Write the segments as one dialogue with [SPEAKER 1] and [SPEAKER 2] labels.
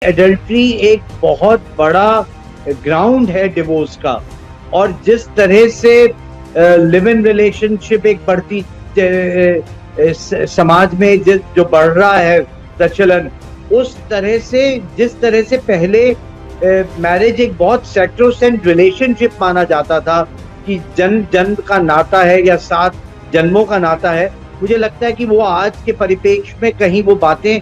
[SPEAKER 1] Adultery एक बहुत बड़ा ग्राउंड है डिवोर्स का, और जिस तरह से लिव इन रिलेशनशिप एक बढ़ती समाज में जो बढ़ रहा है प्रचलन, उस तरह से जिस तरह से पहले मैरिज एक बहुत सैक्रोसेंट रिलेशनशिप माना जाता था कि जन्म जन्म का नाता है या 7 जन्मों का नाता है, मुझे लगता है कि वो आज के परिप्रेक्ष्य में कहीं वो बातें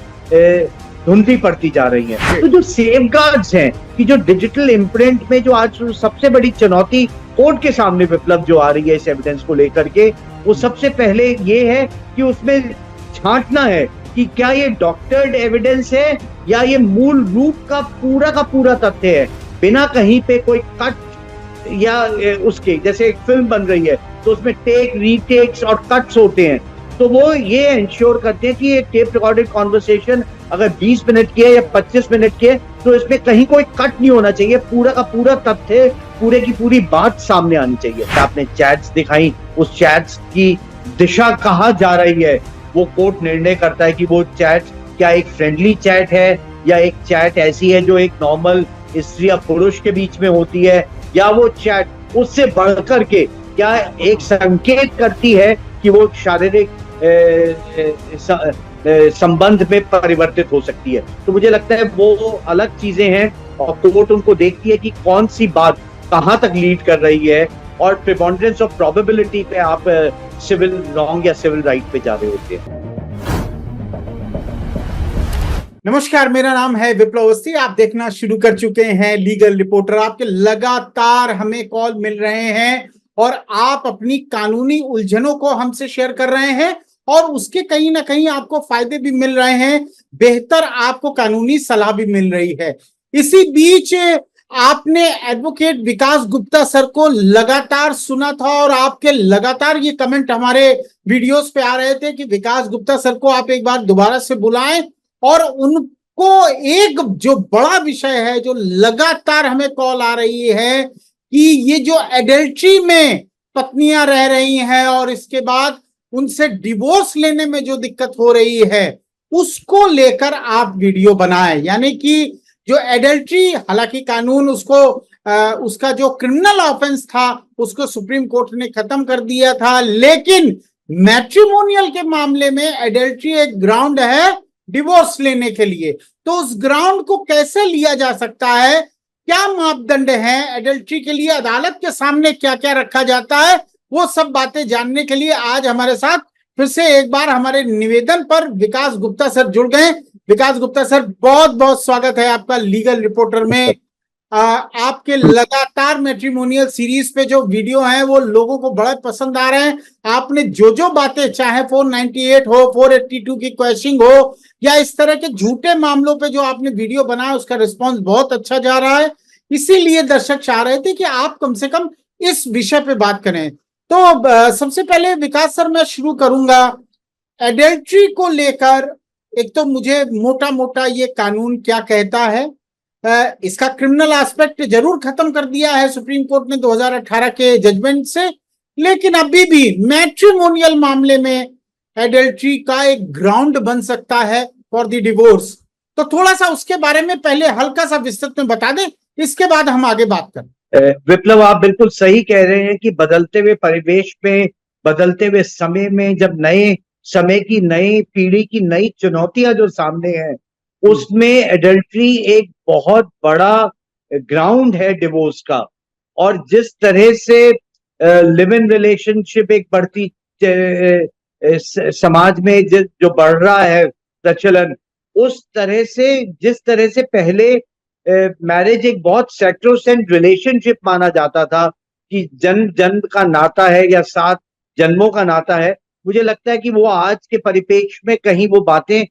[SPEAKER 1] धुंधली पड़ती जा रही हैं। तो जो सेफगार्ड्स हैं कि जो डिजिटल इम्प्रिंट में जो आज सबसे बड़ी चुनौती कोर्ट के सामने विप्लव जो आ रही है इस एविडेंस को लेकर के, वो सबसे पहले ये है कि उसमें छांटना है कि क्या ये डॉक्टर्ड एविडेंस है या ये मूल रूप का पूरा तथ्य है, बिना कहीं पे कोई कट या उसके, जैसे एक फिल्म बन रही है तो उसमें टेक रीटेक्स और कट्स होते हैं, तो वो ये इंश्योर करते हैं कि ये टेप रिकॉर्डेड कॉन्वर्सेशन अगर 20 मिनट की है या 25 मिनट की है तो इसमें कहीं कोई कट नहीं होना चाहिए, पूरा का पूरा तथ्य, पूरे की पूरी बात सामने आनी चाहिए। आपने चैट्स दिखाई, उस चैट्स की दिशा कहाँ जा रही है, वो कोर्ट निर्णय करता है कि वो चैट क्या एक फ्रेंडली चैट है या एक चैट ऐसी है जो एक नॉर्मल स्त्री या पुरुष के बीच में होती है, या वो चैट उससे बढ़कर के क्या एक संकेत करती है कि वो शारीरिक संबंध में परिवर्तित हो सकती है। तो मुझे लगता है वो अलग चीजें हैं और कोर्ट उनको देखती है कि कौन सी बात कहां तक लीड कर रही है, और प्रिपॉन्डरेंस ऑफ प्रोबेबिलिटी पे आप सिविल रॉन्ग या सिविल राइट पे जा रहे होते हैं।
[SPEAKER 2] नमस्कार, मेरा नाम है विप्लव अवस्थी। आप देखना शुरू कर चुके हैं लीगल रिपोर्टर। आपके लगातार हमें कॉल मिल रहे हैं और आप अपनी कानूनी उलझनों को हमसे शेयर कर रहे हैं और उसके कहीं ना कहीं आपको फायदे भी मिल रहे हैं, बेहतर आपको कानूनी सलाह भी मिल रही है। इसी बीच आपने एडवोकेट विकास गुप्ता सर को लगातार सुना था और आपके लगातार ये कमेंट हमारे वीडियोस पे आ रहे थे कि विकास गुप्ता सर को आप एक बार दोबारा से बुलाएं, और उनको एक जो बड़ा विषय है जो लगातार हमें कॉल आ रही है कि ये जो एडल्ट्री में पत्नियां रह रही हैं और इसके बाद उनसे डिवोर्स लेने में जो दिक्कत हो रही है उसको लेकर आप वीडियो बनाएं। यानी कि जो एडल्ट्री, हालांकि कानून उसको उसका जो क्रिमिनल ऑफेंस था उसको सुप्रीम कोर्ट ने खत्म कर दिया था, लेकिन मैट्रिमोनियल के मामले में एडल्ट्री एक ग्राउंड है डिवोर्स लेने के लिए। तो उस ग्राउंड को कैसे लिया जा सकता है, क्या मापदंड हैं एडल्ट्री के लिए, अदालत के सामने क्या क्या रखा जाता है, वो सब बातें जानने के लिए आज हमारे साथ फिर से एक बार हमारे निवेदन पर विकास गुप्ता सर जुड़ गए। विकास गुप्ता सर, बहुत बहुत स्वागत है आपका लीगल रिपोर्टर में। आपके लगातार मैट्रिमोनियल सीरीज पे जो वीडियो हैं वो लोगों को बड़ा पसंद आ रहे हैं। आपने जो बातें, चाहे 498 हो, 482 की क्वेश्चनिंग हो या इस तरह के झूठे मामलों पे जो आपने वीडियो बनाया, उसका रिस्पांस बहुत अच्छा जा रहा है। इसीलिए दर्शक चाह रहे थे कि आप कम से कम इस विषय पे बात करें। तो सबसे पहले विकास सर मैं शुरू करूंगा एडल्ट्री को लेकर। एक तो मुझे मोटा मोटा ये कानून क्या कहता है, इसका क्रिमिनल एस्पेक्ट जरूर खत्म कर दिया है सुप्रीम कोर्ट ने 2018 के जजमेंट से, लेकिन अभी भी मैट्रिमोनियल मामले में एडल्ट्री का एक ग्राउंड बन सकता है फॉर द डिवोर्स। तो थोड़ा सा उसके बारे में पहले हल्का सा विस्तृत में बता दें, इसके बाद हम आगे बात करें।
[SPEAKER 1] विप्लव, आप बिल्कुल सही कह रहे हैं कि बदलते हुए परिवेश में, बदलते हुए समय में, जब नए समय की, नई पीढ़ी की नई चुनौतियां जो सामने हैं, उसमें एडल्ट्री एक बहुत बड़ा ग्राउंड है डिवोर्स का, और जिस तरह से लिव इन रिलेशनशिप एक बढ़ती समाज में जो बढ़ रहा है प्रचलन, उस तरह से जिस तरह से पहले मैरिज एक बहुत सैक्रोसेंट रिलेशनशिप माना जाता था कि जन्म जन्म का नाता है या 7 जन्मों का नाता है, मुझे लगता है कि वो आज के परिप्रेक्ष्य में कहीं वो बातें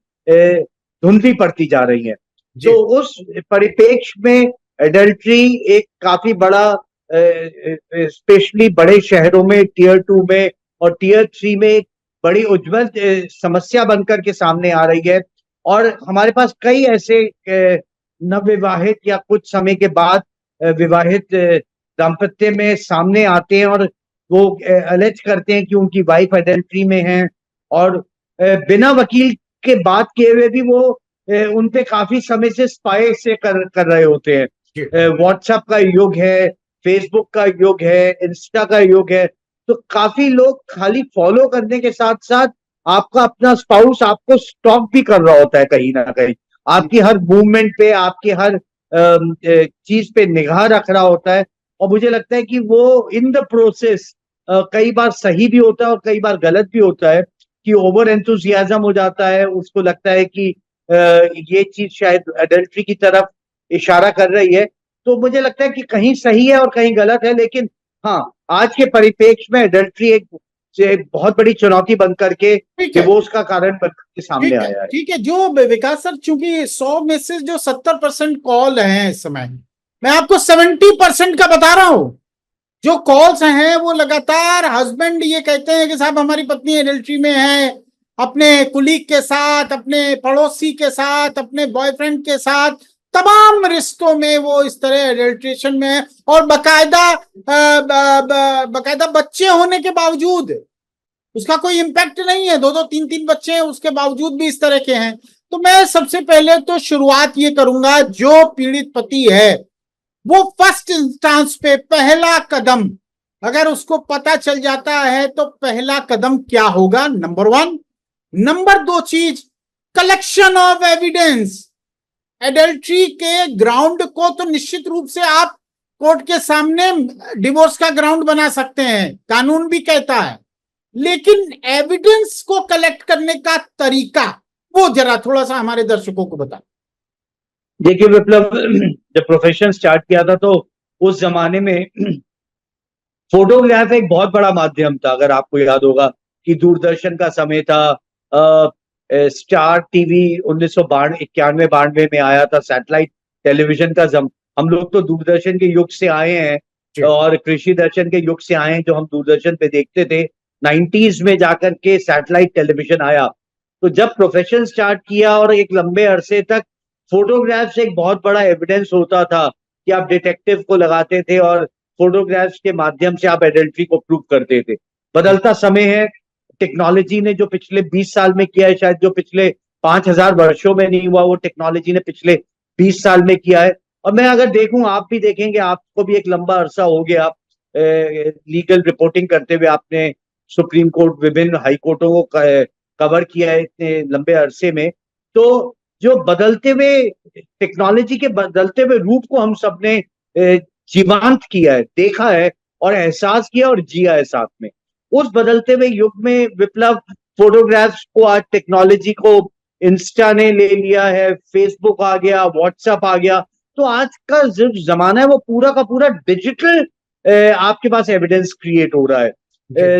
[SPEAKER 1] धुंधली पड़ती जा रही हैं। तो उस परिप्रेक्ष्य में एडल्ट्री एक काफी बड़ा, स्पेशली बड़े शहरों में, टियर 2 में और टियर 3 में एक बड़ी उज्जवल समस्या बनकर के सामने आ रही है। और हमारे पास कई ऐसे नवविवाहित या कुछ समय के बाद विवाहित दाम्पत्य में सामने आते हैं और वो अलेज करते हैं कि उनकी वाइफ एडल्ट्री में है, और बिना वकील के बात किए हुए भी वो उन पे काफी समय से स्पाई से कर रहे होते हैं। व्हाट्सएप का युग है, फेसबुक का युग है, इंस्टा का युग है। तो काफी लोग खाली फॉलो करने के साथ साथ आपका अपना स्पाउस आपको स्टॉक भी कर रहा होता है कहीं ना कहीं। आपकी हर मूवमेंट पे, आपकी हर चीज पे निगाह रख रहा होता है। और मुझे लगता है कि वो इन द प्रोसेस कई बार सही भी होता है और कई बार गलत भी होता है, कि ओवर एंथुजियाज्म हो जाता है, उसको लगता है कि ये चीज शायद एडल्ट्री की तरफ इशारा कर रही है। तो मुझे लगता है कि कहीं सही है और कहीं गलत है, लेकिन हाँ, आज के परिप्रेक्ष्य में एडल्ट्री एक बहुत बड़ी चुनौती बन करके
[SPEAKER 2] ठीक है,
[SPEAKER 1] डिवोर्स का कारण बन के सामने आया है।
[SPEAKER 2] ठीक है। जो विकास सर, चूंकि 100 में से जो 70% कॉल हैं इस समय, मैं आपको 70% का बता रहा हूं। जो कॉल्स हैं वो लगातार हस्बैंड ये कहते हैं कि साहब हमारी पत्नी एडल्ट्री में है, अपने कुलीग के साथ, अपने पड़ोसी के साथ, अपने बॉयफ्रेंड के साथ, तमाम रिश्तों में वो इस तरह एडल्ट्रेशन में है। और बकायदा बच्चे होने के बावजूद उसका कोई इम्पैक्ट नहीं है, 2-2 3-3 बच्चे हैं उसके बावजूद भी इस तरह के हैं। तो मैं सबसे पहले तो शुरुआत ये करूंगा, जो पीड़ित पति है वो फर्स्ट इंस्टांस पे पहला कदम अगर उसको पता चल जाता है तो पहला कदम क्या होगा, नंबर 1। नंबर 2 चीज, कलेक्शन ऑफ एविडेंस। एडल्ट्री के ग्राउंड को तो निश्चित रूप से आप कोर्ट के सामने डिवोर्स का ग्राउंड बना सकते हैं, कानून भी कहता है, लेकिन एविडेंस को कलेक्ट करने का तरीका वो जरा थोड़ा सा हमारे दर्शकों को बता।
[SPEAKER 1] देखिए विप्लव, जब प्रोफेशन स्टार्ट किया था तो उस जमाने में फोटोग्राफ एक बहुत बड़ा माध्यम था। अगर आपको याद होगा कि दूरदर्शन का समय था, स्टार टीवी 1991-92 में आया था, सैटेलाइट टेलीविजन का हम लोग तो दूरदर्शन के युग से आए हैं और कृषि दर्शन के युग से आए हैं, जो हम दूरदर्शन पे देखते थे। 90s में जाकर के सैटेलाइट टेलीविजन आया। तो जब प्रोफेशन स्टार्ट किया और एक लंबे अरसे तक फोटोग्राफ से एक बहुत बड़ा एविडेंस होता था कि आप डिटेक्टिव को लगाते थे और फोटोग्राफ्स के माध्यम से आप एडल्ट्री को प्रूव करते थे। बदलता समय है, टेक्नोलॉजी ने जो पिछले 20 साल में किया है, शायद जो पिछले 5000 वर्षों में नहीं हुआ, वो टेक्नोलॉजी ने पिछले 20 साल में किया है। और मैं अगर देखूं, आप भी देखेंगे, आपको भी एक लंबा अरसा हो गया लीगल रिपोर्टिंग करते हुए। आपने सुप्रीम कोर्ट, विभिन्न हाई कोर्टों को कवर किया है इतने लंबे अरसे में। तो जो बदलते हुए टेक्नोलॉजी के बदलते हुए रूप को हम सबने जीवांत किया है, देखा है और एहसास किया और जिया है साथ में। उस बदलते हुए युग में विप्लव, फोटोग्राफ्स को आज टेक्नोलॉजी को इंस्टा ने ले लिया है, फेसबुक आ गया, व्हाट्सएप आ गया। तो आज का जो जमाना है वो पूरा का पूरा डिजिटल आपके पास एविडेंस क्रिएट हो रहा है।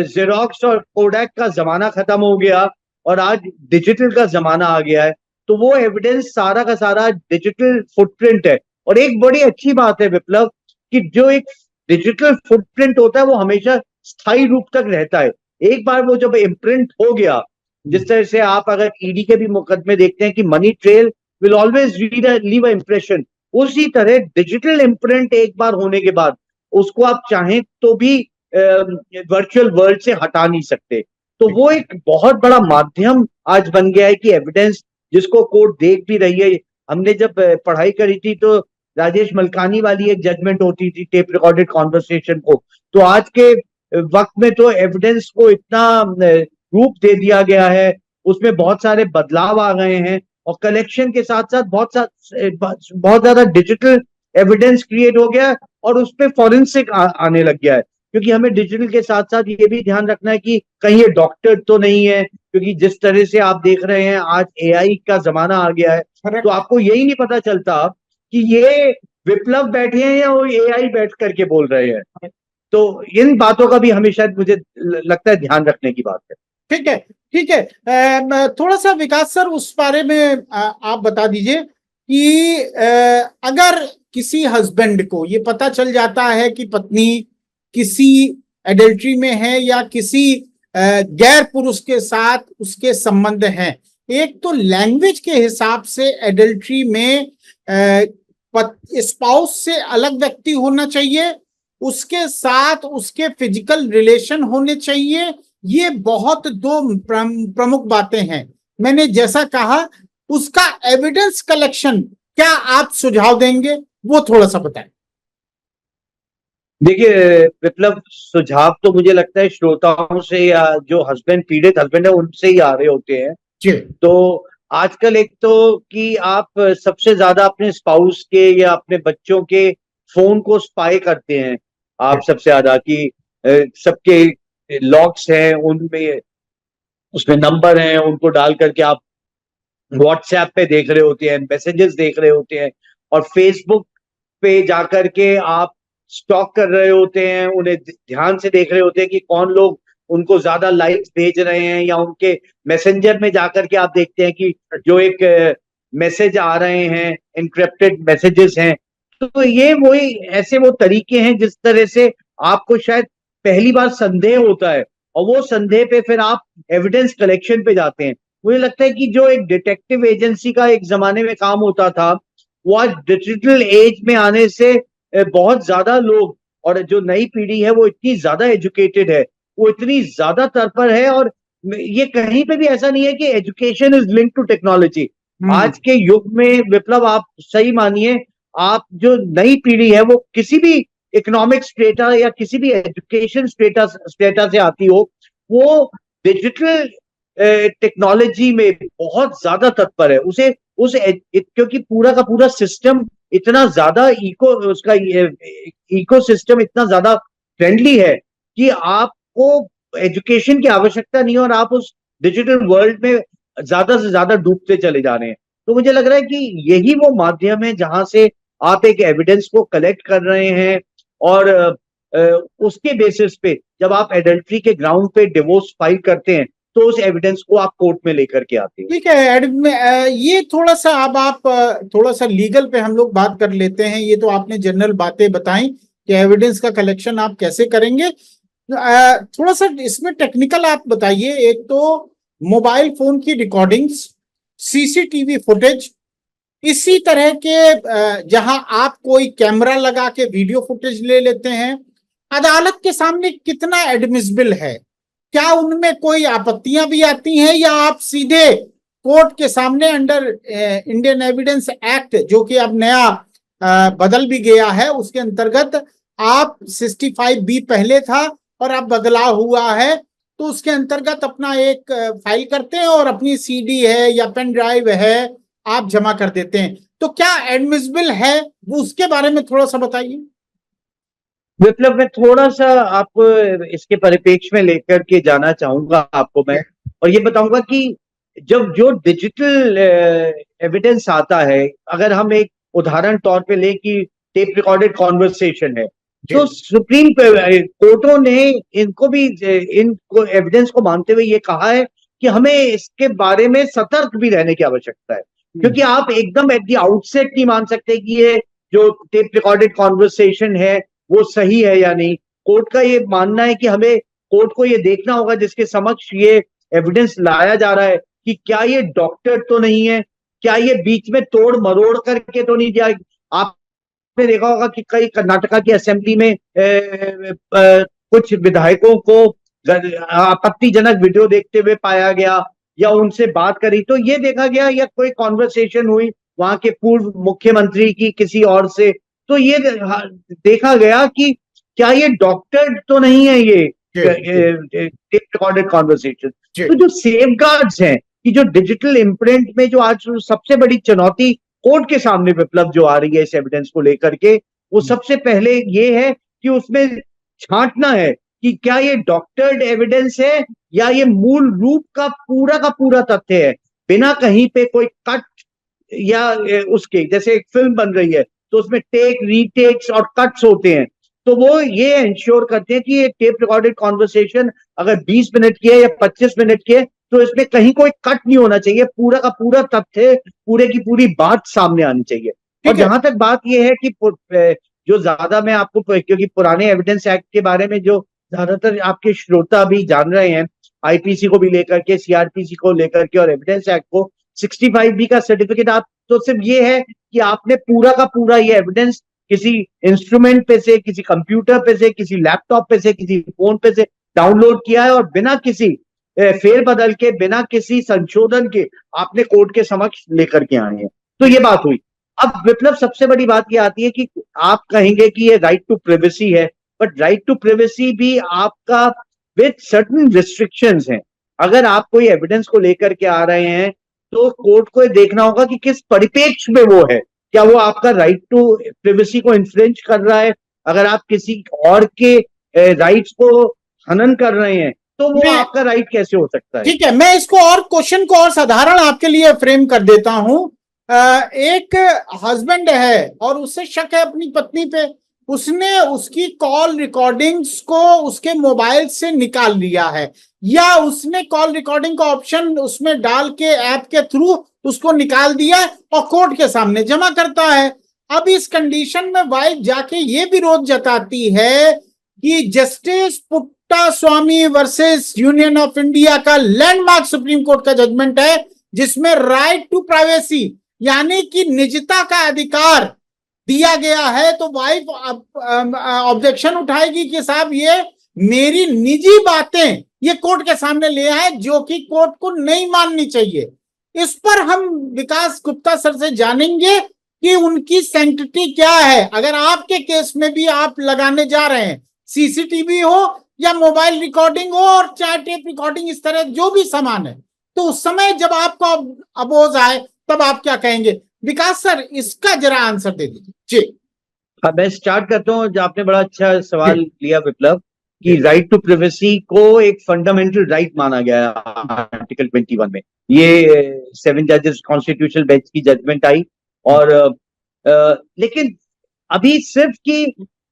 [SPEAKER 1] जेरोक्स और कोडैक का जमाना खत्म हो गया और आज डिजिटल का जमाना आ गया है। तो वो एविडेंस सारा का सारा डिजिटल फुटप्रिंट है। और एक बड़ी अच्छी बात है विप्लव, कि जो एक डिजिटल फुटप्रिंट होता है वो हमेशा स्थायी रूप तक रहता है। एक बार वो जब इम्प्रिंट हो गया, जिस तरह से आप अगर ईडी के भी मुकदमे देखते हैं कि money trail will always leave a impression, उसी तरह डिजिटल इम्प्रिंट एक बार होने के बाद उसको आप चाहें तो भी वर्चुअल वर्ल्ड से हटा नहीं सकते। तो वो एक बहुत बड़ा माध्यम आज बन गया है कि एविडेंस जिसको कोर्ट देख भी रही है। हमने जब पढ़ाई करी थी तो राजेश मलकानी वाली एक जजमेंट होती थी टेप रिकॉर्डेड कॉन्वर्सेशन को। तो आज के वक्त में तो एविडेंस को इतना रूप दे दिया गया है, उसमें बहुत सारे बदलाव आ गए हैं और कलेक्शन के साथ साथ बहुत ज्यादा डिजिटल एविडेंस क्रिएट हो गया है और उसपे फॉरेंसिक आने लग गया है। क्योंकि हमें डिजिटल के साथ साथ ये भी ध्यान रखना है कि कहीं ये डॉक्टर तो नहीं है, क्योंकि जिस तरह से आप देख रहे हैं आज एआई का जमाना आ गया है। तो आपको यही नहीं पता चलता कि ये विप्लव बैठे हैं या वो एआई बैठ करके बोल रहे हैं। तो इन बातों का भी हमेशा मुझे लगता है ध्यान रखने की बात है।
[SPEAKER 2] ठीक है, ठीक है। थोड़ा सा विकास सर उस बारे में आप बता दीजिए कि अगर किसी हस्बैंड को ये पता चल जाता है कि पत्नी किसी एडल्ट्री में है या किसी गैर पुरुष के साथ उसके संबंध हैं, एक तो लैंग्वेज के हिसाब से एडल्ट्री में स्पाउस से अलग व्यक्ति होना चाहिए, उसके साथ उसके फिजिकल रिलेशन होने चाहिए। ये बहुत दो प्रमुख बातें हैं। मैंने जैसा कहा उसका एविडेंस कलेक्शन क्या आप सुझाव देंगे, वो थोड़ा सा बताएं।
[SPEAKER 1] देखिए विप्लव, सुझाव तो मुझे लगता है श्रोताओं से या जो पीड़ित हस्बैंड है उनसे ही आ रहे होते हैं।
[SPEAKER 2] जी
[SPEAKER 1] तो आजकल एक तो कि आप सबसे ज्यादा अपने स्पाउस के या अपने बच्चों के फोन को स्पाई करते हैं। आप सबसे ज्यादा कि सबके लॉक्स हैं उनमें, उसमें नंबर हैं, उनको डाल करके आप व्हाट्सएप पे देख रहे होते हैं, मैसेजेस देख रहे होते हैं, और फेसबुक पे जाकर के आप स्टॉक कर रहे होते हैं, उन्हें ध्यान से देख रहे होते हैं कि कौन लोग उनको ज्यादा लाइक्स भेज रहे हैं, या उनके मैसेंजर में जाकर के आप देखते हैं कि जो एक मैसेज आ रहे हैं, इनक्रिप्टेड मैसेजेस हैं। तो ये वही ऐसे वो तरीके हैं जिस तरह से आपको शायद पहली बार संदेह होता है, और वो संदेह पे फिर आप एविडेंस कलेक्शन पे जाते हैं। मुझे लगता है कि जो एक डिटेक्टिव एजेंसी का एक जमाने में काम होता था, वो आज डिजिटल एज में आने से बहुत ज्यादा लोग, और जो नई पीढ़ी है वो इतनी ज्यादा एजुकेटेड है, वो इतनी ज्यादा तत्पर है, और ये कहीं पे भी ऐसा नहीं है कि education is link to technology. आज के युग में विप्लव, आप सही मानिए, आप जो नई पीढ़ी है वो किसी भी इकोनॉमिक स्टेटा या किसी भी एजुकेशन स्टेटा से आती हो, वो डिजिटल टेक्नोलॉजी में बहुत ज्यादा तत्पर है। क्योंकि पूरा का पूरा सिस्टम इतना ज्यादा उसका इको सिस्टम इतना ज्यादा फ्रेंडली है कि आपको एजुकेशन की आवश्यकता नहीं है, और आप उस डिजिटल वर्ल्ड में ज्यादा से ज्यादा डूबते चले जा रहे हैं। तो मुझे लग रहा है कि यही वो माध्यम है जहां से आप एक एविडेंस को कलेक्ट कर रहे हैं, और उसके बेसिस पे जब आप एडल्ट्री के ग्राउंड पे डिवोर्स फाइल करते हैं, तो उस एविडेंस को आप कोर्ट में लेकर के आते हैं।
[SPEAKER 2] ठीक है, ये थोड़ा सा अब आप थोड़ा सा लीगल पे हम लोग बात कर लेते हैं। ये तो आपने जनरल बातें बताई कि एविडेंस का कलेक्शन आप कैसे करेंगे। थोड़ा सा इसमें टेक्निकल आप बताइए। एक तो मोबाइल फोन की रिकॉर्डिंग्स, सीसीटीवी फुटेज, इसी तरह के जहां आप कोई कैमरा लगा के वीडियो फुटेज ले लेते हैं, अदालत के सामने कितना एडमिसिबल है? क्या उनमें कोई आपत्तियां भी आती हैं, या आप सीधे कोर्ट के सामने अंडर इंडियन एविडेंस एक्ट, जो कि अब नया बदल भी गया है, उसके अंतर्गत आप 65B पहले था और अब बदलाव हुआ है, तो उसके अंतर्गत अपना एक फाइल करते हैं और अपनी सीडी है या पेन ड्राइव है आप जमा कर देते हैं। तो क्या एडमिसिबल है, वो उसके बारे में थोड़ा सा बताइए।
[SPEAKER 1] विप्लव, मैं थोड़ा सा आपको इसके परिप्रेक्ष्य में लेकर के जाना चाहूंगा आपको मैं, और ये बताऊंगा कि जब जो डिजिटल एविडेंस आता है, अगर हम एक उदाहरण तौर पे ले कि टेप रिकॉर्डेड कॉन्वर्सेशन है, तो सुप्रीम कोर्टों ने इनको भी इनको एविडेंस को मानते हुए ये कहा है कि हमें इसके बारे में सतर्क भी रहने की आवश्यकता है, क्योंकि आप एकदम एट द आउटसेट नहीं मान सकते कि ये जो टेप रिकॉर्डेड कॉन्वर्सेशन है वो सही है या नहीं। कोर्ट का ये मानना है कि कोर्ट को ये देखना होगा जिसके समक्ष ये एविडेंस लाया जा रहा है कि क्या ये डॉक्टर तो नहीं है, क्या ये बीच में तोड़ मरोड़ करके तो नहीं दिया। आपने देखा होगा कि कई कर्नाटका की असेंबली में कुछ विधायकों को आपत्तिजनक वीडियो देखते हुए पाया गया, या उनसे बात करी तो ये देखा गया, या कोई कॉन्वर्सेशन हुई वहां के पूर्व मुख्यमंत्री की किसी और से, तो ये देखा गया कि क्या ये डॉक्टर तो नहीं है ये रिकॉर्डेड कॉन्वर्सेशन। तो जो सेफगार्ड्स हैं कि जो डिजिटल इम्प्रिंट में जो आज सबसे बड़ी चुनौती कोर्ट के सामने विप्लव जो आ रही है इस एविडेंस को लेकर के, वो सबसे पहले ये है कि उसमें छांटना है कि क्या ये डॉक्टर्ड एविडेंस है या ये मूल रूप का पूरा तथ्य है, बिना कहीं पे कोई कट या उसके, जैसे एक फिल्म बन रही है तो उसमें टेक रीटेक्स और कट्स होते हैं, तो वो ये इंश्योर करते हैं कि ये टेप रिकॉर्डेड कॉन्वर्सेशन अगर 20 मिनट की है या 25 मिनट की है, तो इसमें कहीं कोई कट नहीं होना चाहिए, पूरा का पूरा तथ्य, पूरे की पूरी बात सामने आनी चाहिए। और जहां तक बात यह है कि जो ज्यादा मैं आपको, क्योंकि पुराने एविडेंस एक्ट के बारे में जो ज्यादातर आपके श्रोता भी जान रहे हैं, आईपीसी को भी लेकर के, सीआरपीसी को लेकर के और एविडेंस एक्ट को, 65B का सर्टिफिकेट आप तो सिर्फ ये है कि आपने पूरा का पूरा ये एविडेंस किसी इंस्ट्रूमेंट पे से, किसी कंप्यूटर पे से, किसी लैपटॉप पे से, किसी फोन पे से डाउनलोड किया है, और बिना किसी फेर बदल के बिना किसी संशोधन के आपने कोर्ट के समक्ष लेकर के आए हैं। तो ये बात हुई। अब विप्लव सबसे बड़ी बात ये आती है कि आप कहेंगे कि ये राइट टू प्रिवेसी है, बट राइट टू प्रिवेसी भी आपका विद सर्टेन रिस्ट्रिक्शंस हैं। अगर आप कोई एविडेंस को लेकर के आ रहे हैं तो कोर्ट को देखना होगा कि किस परिप्रेक्ष्य में वो है। क्या वो आपका राइट टू प्रिवेसी को इन्फ्रिंज कर रहा है? अगर आप किसी और के राइट्स को हनन कर रहे हैं तो वो आपका राइट कैसे हो सकता है?
[SPEAKER 2] ठीक है, मैं इसको और क्वेश्चन को और साधारण आपके लिए फ्रेम कर देता हूं। एक हस्बैंड है और उससे शक है अपनी पत्नी पे, उसने उसकी कॉल रिकॉर्डिंग्स को उसके मोबाइल से निकाल लिया है, या उसने कॉल रिकॉर्डिंग का ऑप्शन उसमें डाल के ऐप के थ्रू उसको निकाल दिया और कोर्ट के सामने जमा करता है। अब इस कंडीशन में वाइफ जाके ये विरोध जताती है कि justice पुट्टा Swami versus union of India का लैंडमार्क सुप्रीम कोर्ट का जजमेंट है, जिसमें राइट टू प्राइवेसी यानी कि निजता का अधिकार दिया गया है। तो वाइफ ऑब्जेक्शन उठाएगी कि साहब ये मेरी निजी बातें ये कोर्ट के सामने ले आए, जो कि कोर्ट को नहीं माननी चाहिए। इस पर हम विकास गुप्ता सर से जानेंगे कि उनकी सैंक्टिटी क्या है। अगर आपके केस में भी आप लगाने जा रहे हैं, सीसीटीवी हो या मोबाइल रिकॉर्डिंग हो और चाहे टेप रिकॉर्डिंग, इस तरह जो भी सामान है, तो उस समय जब आपको अपोज आए तब आप क्या कहेंगे? विकास सर, इसका जरा आंसर दे दीजिए जी।
[SPEAKER 1] मैं स्टार्ट करता हूँ। जो आपने बड़ा अच्छा सवाल लिया विप्लव, कि राइट टू प्रिवेसी को एक फंडामेंटल राइट माना गया है आर्टिकल 21 में। ये 7 जजेस कॉन्स्टिट्यूशनल बेंच की जजमेंट आई। और लेकिन अभी सिर्फ की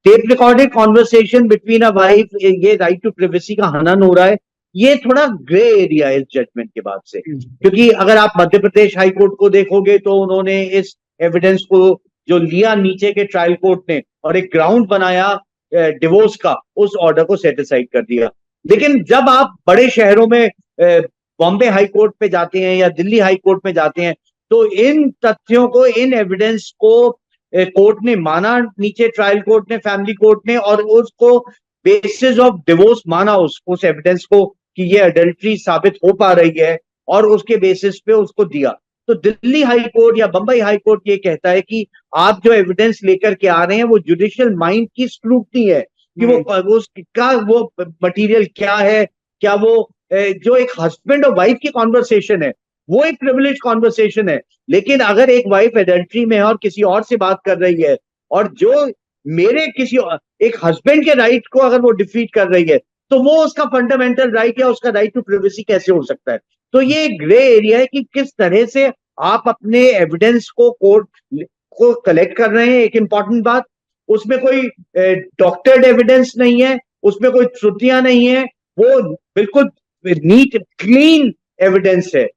[SPEAKER 1] tape recorded conversation between a wife, ये राइट टू प्रिवेसी का हनन हो रहा है, ये थोड़ा ग्रे एरिया है इस जजमेंट के बाद से। क्योंकि अगर आप मध्य प्रदेश हाई कोर्ट को देखोगे तो उन्होंने इस एविडेंस को जो लिया नीचे के ट्रायल कोर्ट ने और एक ग्राउंड बनाया डिवोर्स का, उस ऑर्डर को सेट असाइड कर दिया। लेकिन जब आप बड़े शहरों में बॉम्बे हाई कोर्ट पे जाते हैं या दिल्ली हाई कोर्ट में जाते हैं, तो इन तथ्यों को, इन एविडेंस को कोर्ट ने माना, नीचे ट्रायल कोर्ट ने, फैमिली कोर्ट ने, और उसको बेसिस ऑफ डिवोर्स माना उस एविडेंस को कि ये अडल्ट्री साबित हो पा रही है, और उसके बेसिस पे उसको दिया। तो दिल्ली हाई कोर्ट या बंबई हाई कोर्ट ये कहता है कि आप जो एविडेंस लेकर के आ रहे हैं वो जुडिशियल माइंड की स्क्रूटनी है कि वो मटेरियल क्या है, क्या वो जो एक हस्बैंड और वाइफ की कॉन्वर्सेशन है वो एक प्रिविलेज कॉन्वर्सेशन है। लेकिन अगर एक वाइफ एडल्ट्री में है और किसी और से बात कर रही है, और जो मेरे किसी एक हस्बैंड के राइट को अगर वो डिफीट कर रही है, तो वो उसका फंडामेंटल राइट या उसका राइट टू प्रिवेसी कैसे हो सकता है? तो ये ग्रे एरिया है कि किस तरह से आप अपने एविडेंस को कोर्ट को कलेक्ट कर रहे हैं। एक इंपॉर्टेंट बात, उसमें कोई डॉक्टर्ड एविडेंस नहीं है, उसमें कोई त्रुटियां नहीं है, वो बिल्कुल नीट क्लीन एविडेंस है।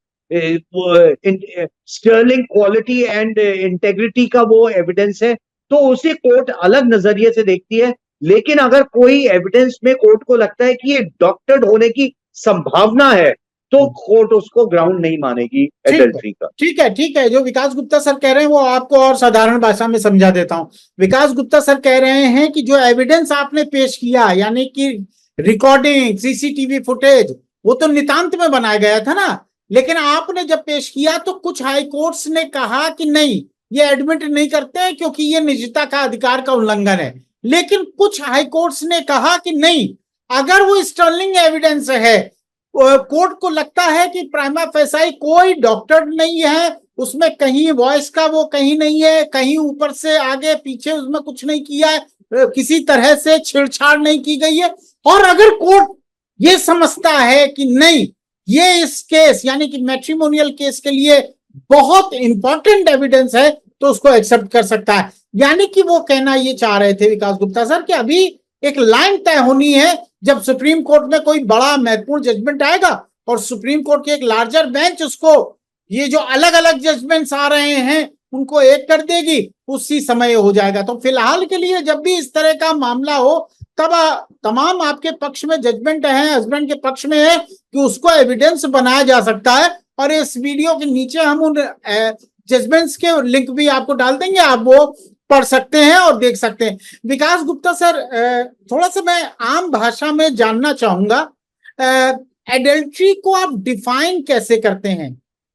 [SPEAKER 1] स्टर्लिंग क्वालिटी एंड इंटेग्रिटी का वो एविडेंस है। तो उसे कोर्ट अलग नजरिए से देखती है। लेकिन अगर कोई एविडेंस में कोर्ट को लगता है कि ये डॉक्टर्ड होने की संभावना है, तो कोर्ट उसको ग्राउंड नहीं मानेगी एडल्ट्री का।
[SPEAKER 2] ठीक है। जो विकास गुप्ता सर कह रहे हैं वो आपको और साधारण भाषा में समझा देता हूं। विकास गुप्ता सर कह रहे हैं कि जो एविडेंस आपने पेश किया, यानी कि रिकॉर्डिंग, सीसीटीवी फुटेज, वो तो नितांत में बनाया गया था ना, लेकिन आपने जब पेश किया तो कुछ हाई कोर्ट्स ने कहा कि नहीं, ये एडमिट नहीं करते हैं क्योंकि ये निजता का अधिकार का उल्लंघन है। लेकिन कुछ हाई कोर्ट्स ने कहा कि नहीं, अगर वो स्टर्लिंग एविडेंस है, कोर्ट को लगता है कि प्राइमा फेसाई कोई डॉक्टर नहीं है, उसमें कहीं वॉइस का वो कहीं नहीं है, कहीं ऊपर से आगे पीछे उसमें कुछ नहीं किया है, किसी तरह से छेड़छाड़ नहीं की गई है, और अगर कोर्ट ये समझता है कि नहीं, ये इस केस यानी कि मैट्रिमोनियल केस के लिए बहुत इंपॉर्टेंट एविडेंस है, तो उसको एक्सेप्ट कर सकता है। यानी कि वो कहना ये चाह रहे थे विकास गुप्ता सर कि अभी एक लाइन तय होनी है, जब सुप्रीम कोर्ट में कोई बड़ा महत्वपूर्ण जजमेंट आएगा और सुप्रीम कोर्ट की एक लार्जर बेंच उसको, ये जो अलग अलग जजमेंट्स आ रहे हैं उनको एक कर देगी, उसी समय हो जाएगा। तो फिलहाल के लिए जब भी इस तरह का मामला हो, तब तमाम आपके पक्ष में जजमेंट है, हस्बैंड के पक्ष में है कि उसको एविडेंस बनाया जा सकता है। और इस वीडियो के नीचे हम उन जजमेंट्स के लिंक भी आपको डाल देंगे, आप वो पढ़ सकते हैं और देख सकते हैं। विकास गुप्ता सर, थोड़ा सा मैं आम भाषा में जानना चाहूंगा, एडल्ट्री को आप डिफाइन कैसे करते हैं?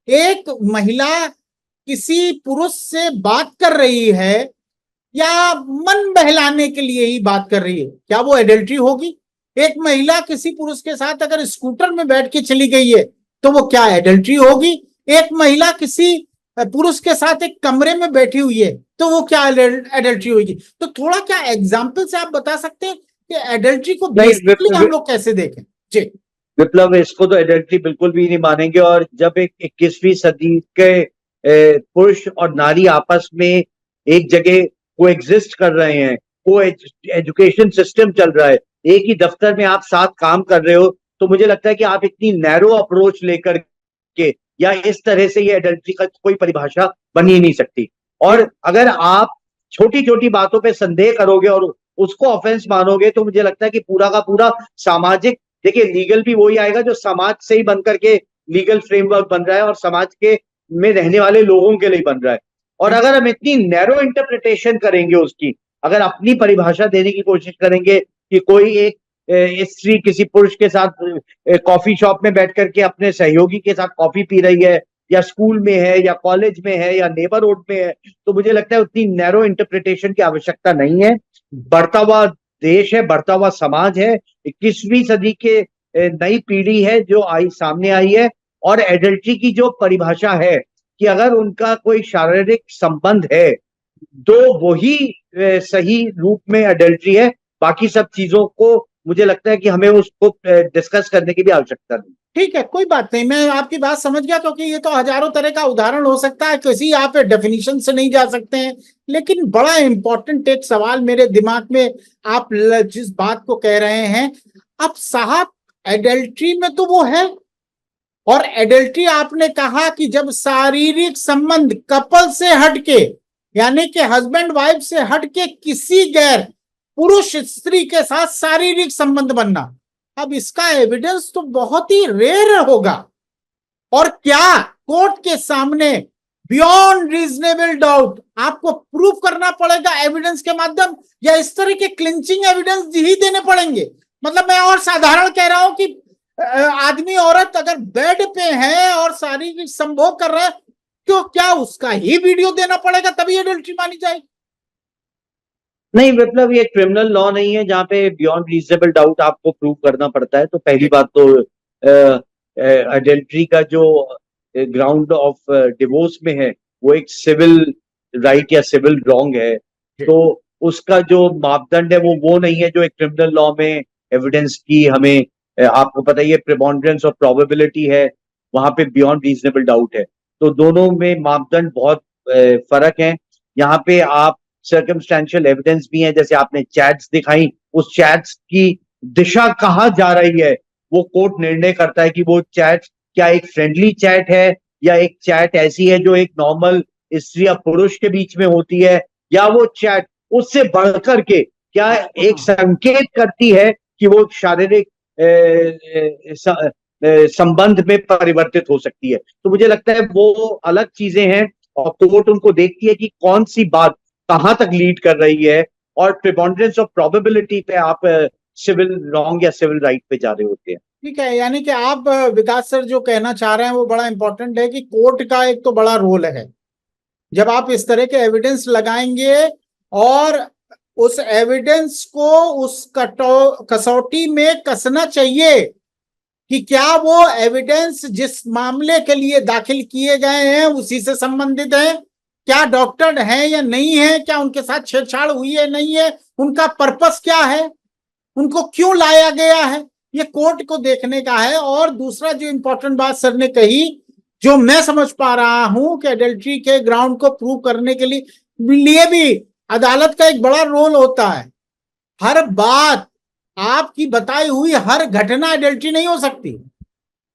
[SPEAKER 2] एक महिला किसी पुरुष से बात कर रही है या मन बहलाने के लिए ही बात कर रही है, क्या वो एडल्ट्री होगी? एक महिला किसी पुरुष के साथ अगर स्कूटर में बैठ के चली गई है तो वो क्या एडल्ट्री होगी? एक महिला किसी पुरुष के साथ एक कमरे में बैठी हुई है तो वो क्या एडल्ट्री होगी? तो थोड़ा क्या एग्जाम्पल से आप बता सकते हैं कि एडल्ट्री को बेसिकली हम लोग कैसे देखें? जी
[SPEAKER 1] विप्लव, इसको तो एडल्ट्री बिल्कुल भी नहीं मानेंगे। और जब एक 21वीं सदी के पुरुष और नारी आपस में एक जगह को एग्जिस्ट कर रहे हैं, को एजुकेशन सिस्टम चल रहा है, एक ही दफ्तर में आप साथ काम कर रहे हो, तो मुझे लगता है कि आप इतनी नैरो अप्रोच लेकर के या इस तरह से ये एडल्ट्री का कोई परिभाषा बन ही नहीं सकती। और अगर आप छोटी छोटी बातों पे संदेह करोगे और उसको ऑफेंस मानोगे तो मुझे लगता है कि पूरा का पूरा सामाजिक, देखिए लीगल भी वही आएगा जो समाज से ही बन करके लीगल फ्रेमवर्क बन रहा है और समाज के में रहने वाले लोगों के लिए बन रहा है। और अगर हम इतनी नैरो इंटरप्रिटेशन करेंगे उसकी, अगर अपनी परिभाषा देने की कोशिश करेंगे कि कोई एक स्त्री किसी पुरुष के साथ कॉफी शॉप में बैठ करके अपने सहयोगी के साथ कॉफी पी रही है, या स्कूल में है, या कॉलेज में है, या नेबरहुड में है, तो मुझे लगता है उतनी नैरो इंटरप्रिटेशन की आवश्यकता नहीं है। बढ़ता हुआ देश है, बढ़ता हुआ समाज है, 21वीं सदी के नई पीढ़ी है जो सामने आई है। और एडल्ट्री की जो परिभाषा है कि अगर उनका कोई शारीरिक संबंध है तो वही सही रूप में एडल्ट्री है। बाकी सब चीजों को मुझे लगता है कि हमें उसको डिस्कस करने की भी आवश्यकता नहीं।
[SPEAKER 2] ठीक है, कोई बात नहीं, मैं आपकी बात समझ गया, क्योंकि ये तो हजारों तरह का उदाहरण हो सकता है, किसी आप डेफिनेशन से नहीं जा सकते हैं। लेकिन बड़ा इंपॉर्टेंट एक सवाल मेरे दिमाग में, आप जिस बात को कह रहे हैं, अब साहब एडल्ट्री में तो वो है, और एडल्ट्री आपने कहा कि जब शारीरिक संबंध कपल से हटके, यानी कि हस्बैंड वाइफ से हटके किसी गैर पुरुष स्त्री के साथ शारीरिक संबंध बनना, अब इसका एविडेंस तो बहुत ही रेयर होगा। और क्या कोर्ट के सामने बियॉन्ड रीजनेबल डाउट आपको प्रूव करना पड़ेगा एविडेंस के माध्यम, या इस तरह के क्लिंचिंग एविडेंस ही देने पड़ेंगे? मतलब मैं और साधारण कह रहा हूं कि आदमी औरत अगर बेड पे है और शारीरिक संभोग कर रहा है, तो क्या उसका ही वीडियो देना पड़ेगा तभी एडल्ट्री मानी जाएगी?
[SPEAKER 1] नहीं विप्लव, ये क्रिमिनल लॉ नहीं है जहाँ पे बियॉन्ड रीजनेबल डाउट आपको प्रूव करना पड़ता है। तो पहली बात तो एडल्ट्री का जो ग्राउंड ऑफ डिवोर्स में है वो एक सिविल राइट या सिविल रॉन्ग है। तो उसका जो मापदंड है वो नहीं है जो एक क्रिमिनल लॉ में एविडेंस की हमें आपको पता ही है प्रिपॉन्डरेंस और प्रोबेबिलिटी है, वहां पे बियॉन्ड रीजनेबल डाउट है। तो दोनों में मापदंड बहुत फर्क है। यहाँ पे आप सर्कमस्टेंशियल एविडेंस भी है, जैसे आपने चैट्स दिखाई, उस चैट्स की दिशा कहाँ जा रही है वो कोर्ट निर्णय करता है कि वो चैट क्या एक फ्रेंडली चैट है, या एक चैट ऐसी है जो एक नॉर्मल स्त्री या पुरुष के बीच में होती है, या वो चैट उससे बढ़कर के क्या एक संकेत करती है कि वो शारीरिक संबंध में परिवर्तित हो सकती है। तो मुझे लगता है वो अलग चीजें हैं और कोर्ट उनको देखती है कि कौन सी बात कहां तक लीड कर रही है, और प्रिपॉन्डरेंस ऑफ प्रोबेबिलिटी पे आप सिविल रॉन्ग या सिविल राइट पे जा रहे होते हैं।
[SPEAKER 2] ठीक है, यानी कि आप विकास सर जो कहना चाह रहे हैं वो बड़ा इंपॉर्टेंट है कि कोर्ट का एक तो बड़ा रोल है जब आप इस तरह के एविडेंस लगाएंगे, और उस एविडेंस को उस कसौटी में कसना चाहिए कि क्या वो एविडेंस जिस मामले के लिए दाखिल किए गए हैं उसी से संबंधित है, क्या डॉक्टर है या नहीं है, क्या उनके साथ छेड़छाड़ हुई है नहीं है, उनका पर्पस क्या है, उनको क्यों लाया गया है, ये कोर्ट को देखने का है। और दूसरा जो इंपॉर्टेंट बात सर ने कही, जो मैं समझ पा रहा हूं कि एडल्ट्री के ग्राउंड को प्रूव करने के लिए भी अदालत का एक बड़ा रोल होता है। हर बात आपकी बताई हुई हर घटना एडल्ट्री नहीं हो सकती,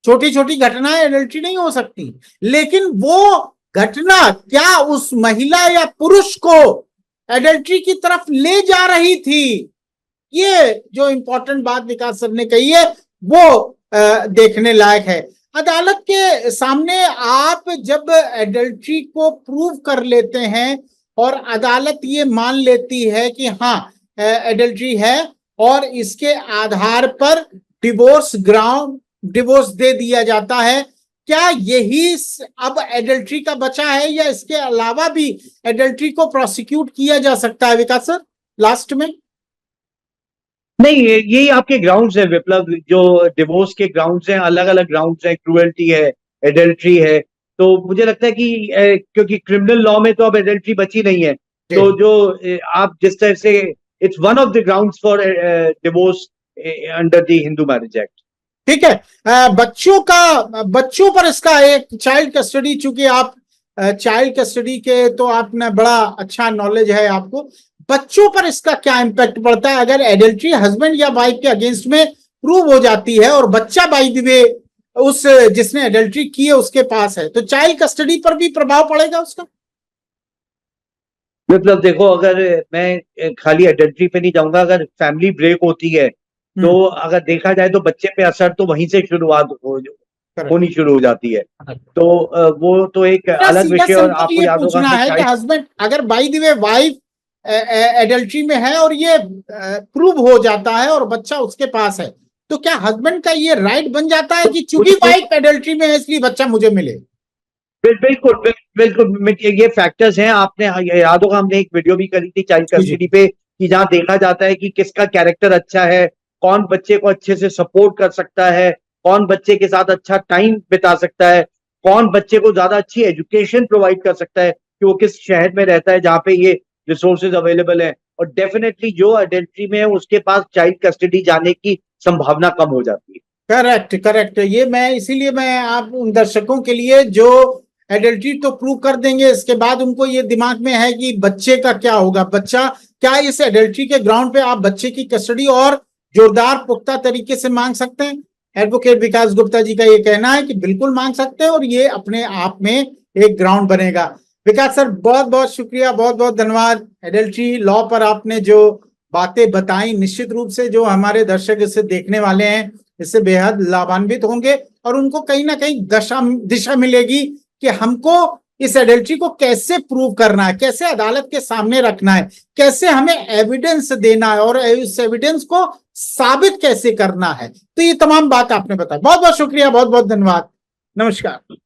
[SPEAKER 2] छोटी छोटी घटनाएं एडल्ट्री नहीं हो सकती, लेकिन वो घटना क्या उस महिला या पुरुष को एडल्ट्री की तरफ ले जा रही थी, ये जो इंपॉर्टेंट बात विकास सर ने कही है वो देखने लायक है। अदालत के सामने आप जब एडल्ट्री को प्रूव कर लेते हैं और अदालत ये मान लेती है कि हाँ एडल्ट्री है, और इसके आधार पर डिवोर्स ग्राउंड डिवोर्स दे दिया जाता है। क्या यही अब एडल्ट्री का बचा है या इसके अलावा भी एडल्ट्री को प्रोसिक्यूट किया जा सकता है विकास सर लास्ट में?
[SPEAKER 1] नहीं, यही आपके ग्राउंड्स है विप्लव, जो डिवोर्स के ग्राउंड्स हैं, अलग अलग ग्राउंड्स हैं, क्रूएल्टी है, एडल्ट्री है। तो मुझे लगता है कि क्योंकि क्रिमिनल लॉ में तो अब एडल्ट्री बची नहीं है, तो जो आप जिस तरह से it's one of the grounds for divorce under the Hindu marriage act.
[SPEAKER 2] ठीक है। बच्चों पर इसका एक चाइल्ड कस्टडी, चूंकि आप चाइल्ड कस्टडी के तो आपने बड़ा अच्छा नॉलेज है आपको, बच्चों पर इसका क्या इम्पैक्ट पड़ता है अगर एडल्ट्री हस्बैंड या वाइफ के अगेंस्ट में प्रूव हो जाती है और बच्चा बाय द वे उस जिसने एडल्ट्री की है उसके पास है, तो चाइल्ड कस्टडी पर भी प्रभाव पड़ेगा उसका?
[SPEAKER 1] मतलब देखो, अगर मैं खाली एडल्ट्री पे नहीं जाऊंगा, अगर फैमिली ब्रेक होती है तो अगर देखा जाए तो बच्चे पे असर तो वहीं से शुरुआत होनी शुरू हो जाती है। तो वो तो एक अलग विषय। और आपको याद होगा
[SPEAKER 2] कि हस्बैंड अगर by the way wife adultery में है और ये प्रूव हो जाता है और बच्चा उसके पास है, तो क्या हस्बैंड का ये राइट बन जाता है कि चूंकि वाइफ एडल्ट्री में है इसलिए बच्चा मुझे मिले?
[SPEAKER 1] बिल्कुल बिल्कुल, ये फैक्टर्स हैं। आपने याद होगा हमने एक वीडियो भी करी थी चाइल्ड कस्टडी पे, कि जहां देखा जाता है कि किसका कैरेक्टर अच्छा है, कौन बच्चे को अच्छे से सपोर्ट कर सकता है, कौन बच्चे के साथ अच्छा टाइम बिता सकता है, कौन बच्चे को ज्यादा अच्छी एजुकेशन प्रोवाइड कर सकता है, कि वो किस शहर में रहता है जहाँ पे ये रिसोर्सेज अवेलेबल है। और डेफिनेटली जो अडल्ट्री में है उसके पास चाइल्ड कस्टडी जाने की संभावना कम हो जाती है।
[SPEAKER 2] करेक्ट। ये मैं इसीलिए मैं आप उन दर्शकों के लिए जो एडल्ट्री तो प्रूव कर देंगे, इसके बाद उनको ये दिमाग में है कि बच्चे का क्या होगा, बच्चा क्या इस एडल्ट्री के ग्राउंड पे आप बच्चे की कस्टडी और जोरदार पुख्ता तरीके से मांग सकते हैं? एडवोकेट विकास गुप्ता जी का ये कहना है कि बिल्कुल मांग सकते हैं और ये अपने आप में एक ग्राउंड बनेगा। विकास सर बहुत बहुत शुक्रिया, बहुत बहुत धन्यवाद। एडल्ट्री लॉ पर आपने जो बातें बताई, निश्चित रूप से जो हमारे दर्शक इसे देखने वाले हैं इससे बेहद लाभान्वित होंगे और उनको कहीं ना कहीं दिशा मिलेगी कि हमको इस एडल्ट्री को कैसे प्रूव करना है, कैसे अदालत के सामने रखना है, कैसे हमें एविडेंस देना है और इस एविडेंस को साबित कैसे करना है। तो ये तमाम बात आपने बताई, बहुत बहुत शुक्रिया, बहुत बहुत धन्यवाद, नमस्कार।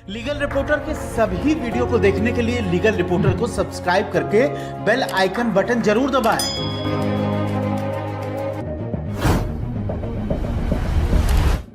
[SPEAKER 3] लीगल रिपोर्टर के सभी वीडियो को देखने के लिए लीगल रिपोर्टर को सब्सक्राइब करके बेल आइकन बटन जरूर दबाएं